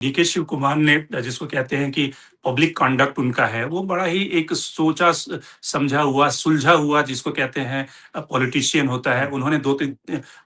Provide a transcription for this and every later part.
DK Shiv Kumar ने जिसको कहते हैं कि पब्लिक कंडक्ट उनका है, वो बड़ा ही एक सोचा समझा हुआ, सुलझा हुआ जिसको कहते हैं पॉलिटिशियन होता है। उन्होंने 2-3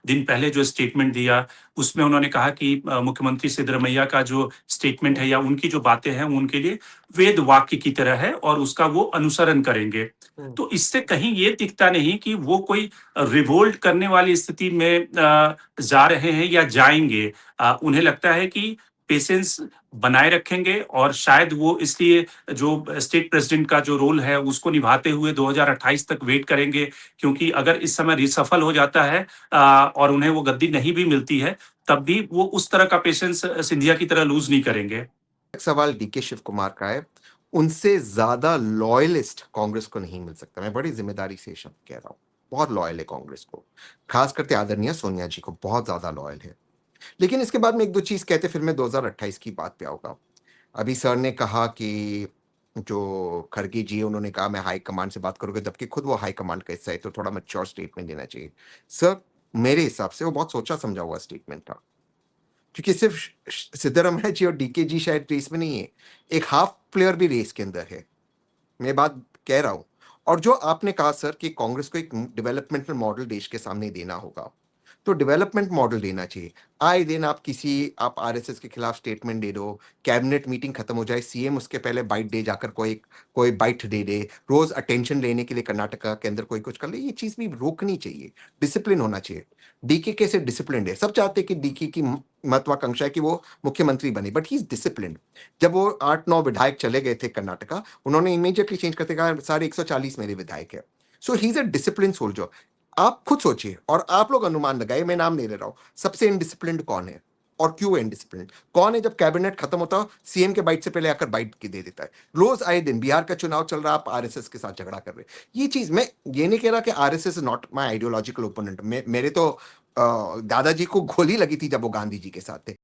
दिन पहले जो स्टेटमेंट दिया, उसमें उन्होंने कहा कि मुख्यमंत्री सिद्धरमैया का जो स्टेटमेंट है या उनकी जो बातें हैं, वो उनके लिए वेद वाक्य की तरह है और उसका वो अनुसरण करेंगे। तो इससे कहीं ये दिखता नहीं कि वो कोई रिवोल्ट करने वाली स्थिति में जा रहे हैं या जाएँगे। उन्हें लगता है कि पेशेंस बनाए रखेंगे और शायद वो इसलिए जो स्टेट प्रेसिडेंट का जो रोल है उसको निभाते हुए 2028 तक वेट करेंगे, क्योंकि अगर इस समय रिसफल हो जाता है और उन्हें वो गद्दी नहीं भी मिलती है, तब भी वो उस तरह का पेशेंस सिंधिया की तरह लूज़ नहीं करेंगे। सवाल डीके शिव कुमार का है, उनसे ज्यादा लॉयलिस्ट कांग्रेस को नहीं मिल सकता। मैं बड़ी जिम्मेदारी से ये शब्द कह रहा हूं। बहुत लॉयल है कांग्रेस को, खास करके आदरणीय सोनिया जी को बहुत ज्यादा लॉयल है। लेकिन इसके बाद में एक दो चीज कहते फिर मैं 2028 की बात पे आऊंगा। अभी सर ने कहा कि जो खड़गे जी है उन्होंने कहा मैं हाई कमांड से बात करूंगा, जबकि खुद वो हाई कमांड का हिस्सा है, तो थोड़ा मैच्योर स्टेटमेंट देना चाहिए। सर, मेरे हिसाब से वो बहुत सोचा समझा हुआ स्टेटमेंट था, क्योंकि सिर्फ सिद्धरमैया जी और डीके जी शायद रेस में नहीं है, एक हाफ प्लेयर भी रेस के अंदर है। मैं बात कह रहा हूं। और जो आपने कहा सर कि कांग्रेस को एक डेवलपमेंटल मॉडल देश के सामने देना होगा, तो डेवलपमेंट मॉडल देना चाहिए। आए दिन आप आरएसएस के खिलाफ स्टेटमेंट दे दो, कैबिनेट मीटिंग खत्म हो जाए, सीएम उसके पहले बाइट दे जाकर कोई कोई बाइट दे दे, रोज अटेंशन लेने के लिए कर्नाटका के अंदर कोई कुछ कर ले, ये चीज भी रोकनी चाहिए। डिसिप्लिन होना चाहिए। डीके कैसे डिसिप्लिन है, सब चाहते हैं कि डीके की महत्वाकांक्षा है कि वो मुख्यमंत्री बने, बट ही इज डिसिप्लिन। जब वो 8-9 विधायक चले गए थे कर्नाटका, उन्होंने इमीडिएटली चेंज करते कहा सारे 140 मेरे विधायक है। So he is a discipline soldier. आप खुद सोचिए और आप लोग अनुमान लगाइए, मैं नाम नहीं ले रहा हूं, सबसे इनडिसिप्लिन कौन है और क्यों इनडिसिप्लिन कौन है? जब कैबिनेट खत्म होता है, सीएम के बाइट से पहले आकर बाइट की दे देता है। रोज आए दिन बिहार का चुनाव चल रहा है, आप आरएसएस के साथ झगड़ा कर रहे हैं। ये चीज मैं ये नहीं कह रहा कि RSS is not my ideological opponent. मेरे तो दादाजी को गोली लगी थी जब वो गांधी जी के साथ थे,